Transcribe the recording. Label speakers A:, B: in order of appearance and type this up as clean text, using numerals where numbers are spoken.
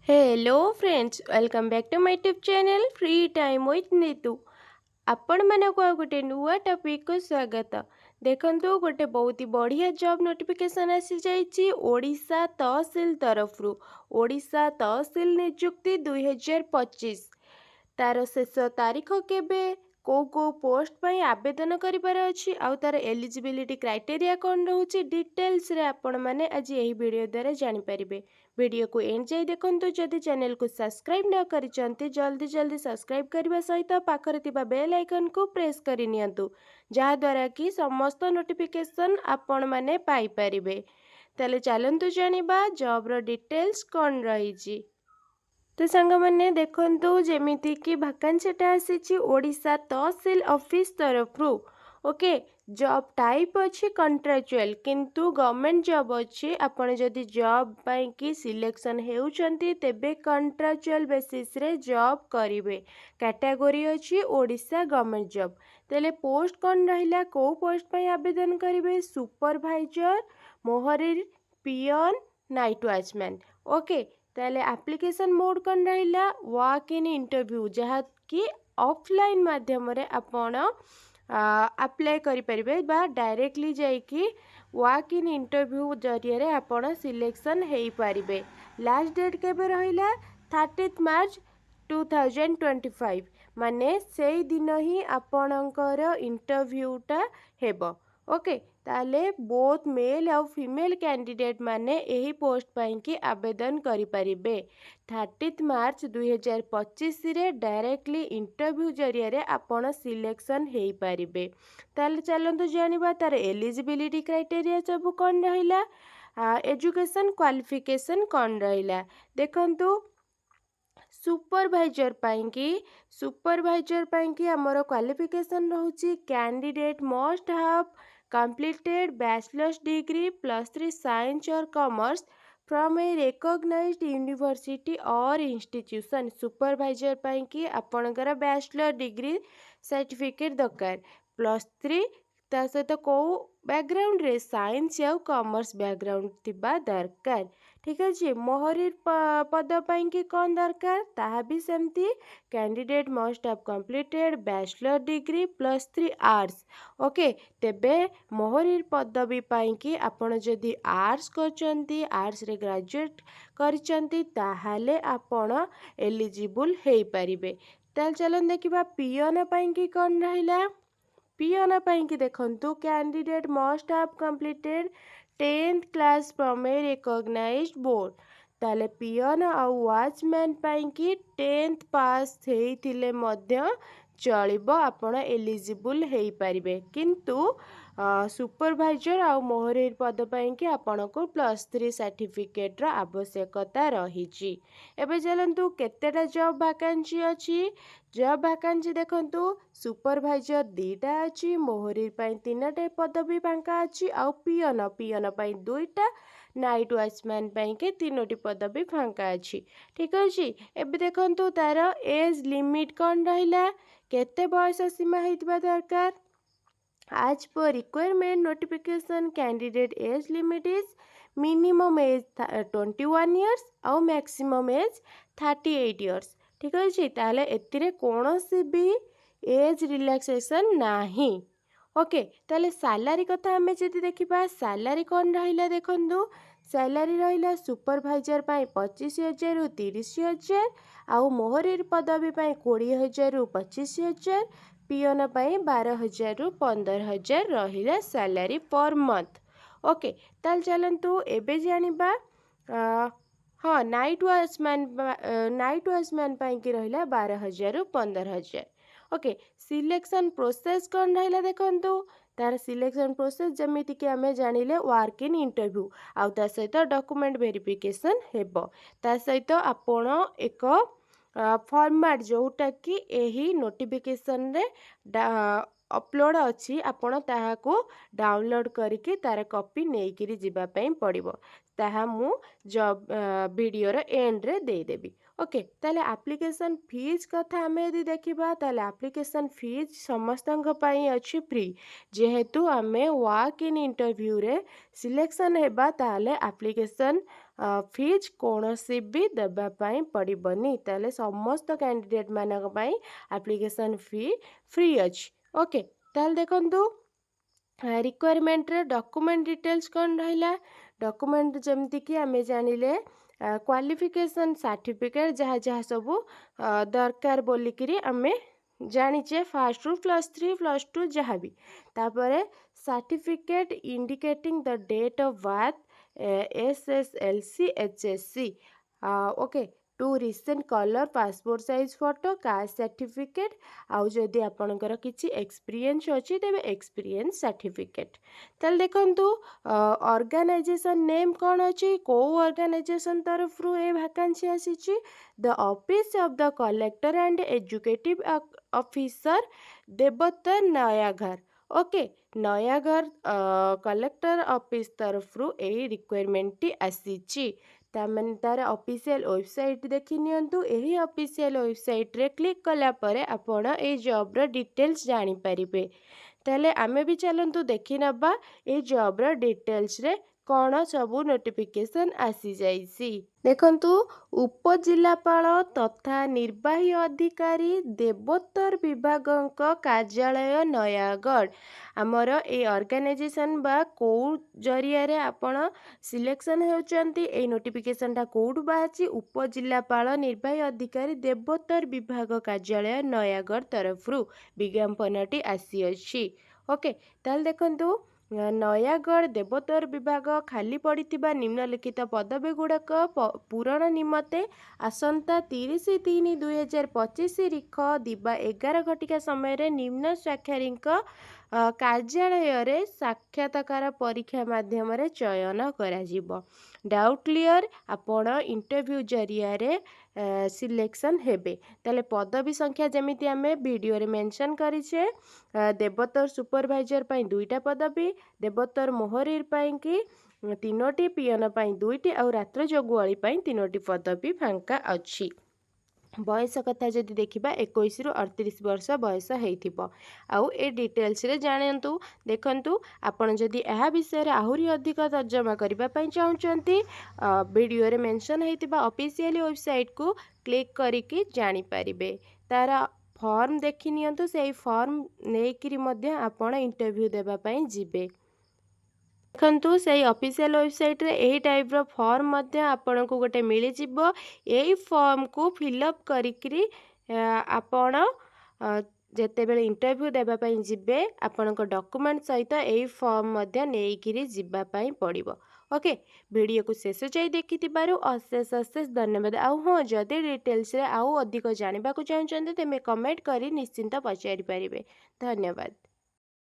A: Hello friends welcome back to my YouTube channel free time with Neetu. आपण मानक गोटे नुआ टॉपिक को स्वागत। देखंतु गोटे बहुत ही बढ़िया जॉब नोटिफिकेशन आसी जाइए ओडिशा तहसील तरफ ओडिशा तहसील नियुक्ति 2025 तार शेष तारीख केबे को पोस्ट पर आवेदन करिबार अछि आउ तार एलिजिबिलिटी क्राइटेरिया कौन रोचे डिटेल्स रे आपण माने आज यही वीडियो द्वारा जानि परिबे। वीडियो को एंड जाई देखंतु जदि चैनल को सब्सक्राइब न करिसंती जल्दी जल्दी सब्सक्राइब करबा सहित पाखरे थिबा बेल आइकन को प्रेस करि नियंतु जहा द्वारा कि समस्त नोटिफिकेशन आपण माने पाई परिबे। ताले चलंतु जानिबा जॉब रो डिटेल्स कौन रही। तो सांग मैंने देखु जमीती कि भाकांसीटा आसी ओडिशा तहसील ऑफिस तरफ ओके जॉब टाइप अच्छी कंट्राक्चुअल किंतु गवर्नमेंट जॉब अच्छी आपण जदि जॉब पाई कि सिलेक्शन होउचंती तेबे कंट्राक्चुअल बेसिस रे जॉब करिवे। कैटेगरी अच्छी ओडिशा गवर्नमेंट जॉब। तेले पोस्ट कौन रहिला को पोस्ट पाई आवेदन करिवे सुपरवाइजर मोहरीर पियन नाइट वॉचमैन ओके। ताले एप्लिकेशन मोड कौन रहिला वॉक इन इंटरव्यू जहाँ कि ऑफलाइन माध्यम रे आपण अप्लाई करि परिबे बा डायरेक्टली जाइकी वॉक इन इंटरव्यू जरिए रे आपण सिलेक्शन हेई परिबे। लास्ट डेट केबे रहिला 30 मार्च 2025 माने सेई दिन ही आपणकर इंटरव्यूटा हेबो ओके। ताले बोथ मेल और फीमेल कैंडिडेट माने यही पोस्ट पाई कि आवेदन करि परिबे। 30 मार्च 2025 रे डायरेक्टली इंटरव्यू जरिए रे आपण सिलेक्शन हेई परिबे। ताले चलंतु जानिबा तार एलिजिबिलिटी क्राइटेरिया सब कौन रहिला एजुकेशन क्वालिफिकेशन कौन रहिला। देखंतु सुपरवाइजर पाई आमर क्वालिफिकेशन रहउची candidate must have completed bachelor's degree +3 science or commerce from a recognized university or institution। Supervisor पाई कि आपणकर बैचलर डिग्री सर्टिफिकेट दरकार +3 ता सहित कौ बैकग्राउंड रे साइंस या कॉमर्स बैकग्राउंड थिबा दरकार। ठीक अच्छे मोहरीर पद पाई कि कौन दरकार ताहा भी सेमती candidate must have completed bachelor degree +3 arts okay. तेबे मोहरीर पदवी पाई कि आपण जदि आर्ट्स करचंती आर्ट्स रे ग्रेजुएट करचंती ताहाले आपण एलिजिबल हेई परिबे। ताल चलन देखिबा पियन पाई कि कौन रहिला पियन पाई कि देखंतु candidate must have completed 10th class from a recognized board. ताले पियन और वॉचमैन पाई कि 10th पास हेइथिले मध्य चलिबो आपण एलिजिबल हेई परिबे। किंतु सुपरवाइजर और मोहरीर पद पाई कि आपण को +3 सर्टिफिकेट रो आवश्यकता रही। एबे चलंतु केतेटा जॉब वैकेंसी अच्छी जॉब वैकेंसी देखंतु सुपरवाइजर 2टा अच्छी मोहरीर पाई 3टा पदवी फांका अच्छी और पियन पाई 2टा नाइट वॉचमैन पाई के 3टी पदवी फांका अच्छी। ठीक अच्छे एबे देखंतु तार एज लिमिट कौन रहिला केते बयस सीमा हेइतबा दरकार आज पर requirement notification candidate age limit is minimum age 21 years और मैक्सिमम एज 38 इयर्स। ठीक अच्छे ताले एतिरे कोनोसी भी एज रिलैक्सेशन नाही ओके। ताले सैलरी कथा हमें जदि देखिबा सैलरी कौन रहिला देखंतु सैलरी रहिला सुपरवाइजर पाई 25,000 रु 30,000 आउ मोहरीर पदवी पाई 20,000 रु 25,000 पियन पाई 12,000 रु 15,000 रहिला सैलरी पर मंथ ओके। ताल चलंतु एबे जानिबा हाँ नाइट वॉचमैन पाई कि रहिला 12,000 रु 15,000 ओके। सिलेक्शन प्रोसेस कौन रहिला देखंतु तार सिलेक्शन प्रोसेस जमीती कि आमे जानिले वर्क इन इंटरव्यू आउ ता सहित डॉक्यूमेंट वेरिफिकेशन हेबो ता सहित आपण एक फॉर्मेट जोटा कि एही नोटिफिकेशन रे अपलोड अच्छी आपण ताहाको डाउनलोड करके तार कॉपी नेइकिरी जिबा पई पड़िबो ताहा मु जॉब वीडियो रो एंड रे दे देबी ओके। ताले एप्लिकेशन फीस कथा हमें यदि देखिबा ताले एप्लिकेशन फीस समस्तंग पई अछि फ्री जेहेतु आमे वॉक इन इंटरव्यू रे सिलेक्शन हेबा ताले एप्लिकेशन ଫିଜ୍ କୌଣସି ବି ଦେବା ପାଇଁ ପଡ଼ିବନି। ତାହେଲେ ସମସ୍ତ କ୍ୟାଣ୍ଡିଡେଟ୍ ମାନଙ୍କ ପାଇଁ ଆପ୍ଲିକେସନ୍ ଫି ଫ୍ରି ଅଛି। ଓକେ, ତାହେଲେ ଦେଖନ୍ତୁ ରିକ୍ୱାରମେଣ୍ଟରେ ଡକୁମେଣ୍ଟ ଡିଟେଲ୍ସ କ'ଣ ରହିଲା। ଡକୁମେଣ୍ଟ ଯେମିତିକି ଆମେ ଜାଣିଲେ କ୍ୱାଲିଫିକେସନ୍ ସାର୍ଟିଫିକେଟ୍ ଯାହା ଯାହା ସବୁ ଦରକାର ବୋଲିକିରି ଆମେ ଜାଣିଛେ ଫାର୍ଷ୍ଟରୁ +3 +2 ଯାହା ବି। ତାପରେ certificate indicating the date of birth SSLC HSC okay 2 recent colour passport size photo caste certificate ଆଉ ଯଦି ଆପଣଙ୍କର କିଛି ଏକ୍ସପିରିଏନ୍ସ ଅଛି ତେବେ ଏକ୍ସପିରିଏନ୍ସ ସାର୍ଟିଫିକେଟ୍। ତାହେଲେ ଦେଖନ୍ତୁ ଅର୍ଗାନାଇଜେସନ୍ ନେମ୍ କ'ଣ ଅଛି, କେଉଁ ଅର୍ଗାନାଇଜେସନ୍ ତରଫରୁ ଏ ଭ୍ୟାକାନ୍ସି ଆସିଛି। The office of the collector and executive officer Debottar Nayagarh. Okay, Nayagarh collector office ତରଫରୁ ଏହି ରିକ୍ୱାରମେଣ୍ଟଟି ଆସିଛି। ତାମାନେ ତାର ଅଫିସିଆଲ ୱେବସାଇଟ୍ ଦେଖି ନିଅନ୍ତୁ। ଏହି ଅଫିସିଆଲ ୱେବସାଇଟ୍ରେ କ୍ଲିକ୍ କଲା ପରେ ଆପଣ ଏଇ ଜବ୍ର ଡିଟେଲ୍ସ ଜାଣିପାରିବେ। ତାହେଲେ ଆମେ ବି ଚାଲନ୍ତୁ ଦେଖି ନେବା ଏଇ ଜବ୍ର ଡିଟେଲ୍ସରେ କ'ଣ ସବୁ ନୋଟିଫିକେସନ୍ ଆସିଯାଇଛି। ଦେଖନ୍ତୁ ଉପଜିଲ୍ଲାପାଳ ତଥା ନିର୍ବାହୀ ଅଧିକାରୀ ଦେବୋତ୍ତର ବିଭାଗଙ୍କ କାର୍ଯ୍ୟାଳୟ ନୟାଗଡ଼। ଆମର ଏଇ ଅର୍ଗାନାଇଜେସନ୍ ବା କେଉଁ ଜରିଆରେ ଆପଣ ସିଲେକ୍ସନ୍ ହେଉଛନ୍ତି, ଏଇ ନୋଟିଫିକେସନ୍ଟା କେଉଁଠୁ ବାହାରିଛି, ଉପଜିଲ୍ଲାପାଳ ନିର୍ବାହୀ ଅଧିକାରୀ ଦେବୋତ୍ତର ବିଭାଗ କାର୍ଯ୍ୟାଳୟ ନୟାଗଡ଼ ତରଫରୁ ବିଜ୍ଞାପନଟି ଆସିଅଛି। ଓକେ, ତାହେଲେ ଦେଖନ୍ତୁ ନୟାଗଡ଼ ଦେବୋତ୍ତର ବିଭାଗ ଖାଲି ପଡ଼ିଥିବା ନିମ୍ନଲିଖିତ ପଦବୀ ଗୁଡ଼ାକ ପୂରଣ ନିମନ୍ତେ ଆସନ୍ତା 30/3/2025 ରିଖ ଦିବା 11 ଘଟିକା ସମୟରେ ନିମ୍ନ ସ୍ୱାକ୍ଷରୀଙ୍କ କାର୍ଯ୍ୟାଳୟରେ ସାକ୍ଷାତକାର ପରୀକ୍ଷା ମାଧ୍ୟମରେ ଚୟନ କରାଯିବ। ଡାଉଟ୍ କ୍ଲିୟର, ଆପଣ ଇଣ୍ଟରଭ୍ୟୁ ଜରିଆରେ ସିଲେକ୍ସନ୍ ହେବେ। ତାହେଲେ ପଦବୀ ସଂଖ୍ୟା ଯେମିତି ଆମେ ଭିଡ଼ିଓରେ ମେନସନ୍ କରିଛେ, ଦେବୋତ୍ତର ସୁପରଭାଇଜର ପାଇଁ 2ଟା ପଦବୀ, ଦେବୋତ୍ତର ମୋହରିର ପାଇଁକି 3ଟି, ପିଅନ ପାଇଁ 2ଟି ଆଉ ରାତ୍ର ଜଗୁଆଳି ପାଇଁ 3ଟି ପଦବୀ ଫାଙ୍କା ଅଛି। ବୟସ କଥା ଯଦି ଦେଖିବା 21ରୁ 38 ବର୍ଷ ବୟସ ହେଇଥିବ। ଆଉ ଏ ଡିଟେଲ୍ସରେ ଜାଣନ୍ତୁ। ଦେଖନ୍ତୁ ଆପଣ ଯଦି ଏହା ବିଷୟରେ ଆହୁରି ଅଧିକ ତର୍ଜମା କରିବା ପାଇଁ ଚାହୁଁଛନ୍ତି, ଭିଡ଼ିଓରେ ମେନସନ୍ ହେଇଥିବା ଅଫିସିଆଲି ୱେବସାଇଟ୍କୁ କ୍ଲିକ୍ କରିକି ଜାଣିପାରିବେ। ତାର ଫର୍ମ ଦେଖି ନିଅନ୍ତୁ, ସେଇ ଫର୍ମ ନେଇକିରି ମଧ୍ୟ ଆପଣ ଇଣ୍ଟରଭ୍ୟୁ ଦେବା ପାଇଁ ଯିବେ। ଦେଖନ୍ତୁ ସେଇ ଅଫିସିଆଲ ୱେବସାଇଟ୍ରେ ଏହି ଟାଇପ୍ର ଫର୍ମ ମଧ୍ୟ ଆପଣଙ୍କୁ ଗୋଟେ ମିଳିଯିବ। ଏଇ ଫର୍ମକୁ ଫିଲ୍ଅପ୍ କରିକିରି ଆପଣ ଯେତେବେଳେ ଇଣ୍ଟରଭ୍ୟୁ ଦେବା ପାଇଁ ଯିବେ ଆପଣଙ୍କ ଡକୁମେଣ୍ଟ ସହିତ ଏଇ ଫର୍ମ ମଧ୍ୟ ନେଇକିରି ଯିବା ପାଇଁ ପଡ଼ିବ। ଓକେ, ଭିଡ଼ିଓକୁ ଶେଷ ଯାଇ ଦେଖିଥିବାରୁ ଅଶେଷ ଅଶେଷ ଧନ୍ୟବାଦ। ଆଉ ହଁ, ଯଦି ଡିଟେଲ୍ସରେ ଆଉ ଅଧିକ ଜାଣିବାକୁ ଚାହୁଁଛନ୍ତି ତେବେ କମେଣ୍ଟ କରି ନିଶ୍ଚିନ୍ତ ପଚାରିପାରିବେ। ଧନ୍ୟବାଦ।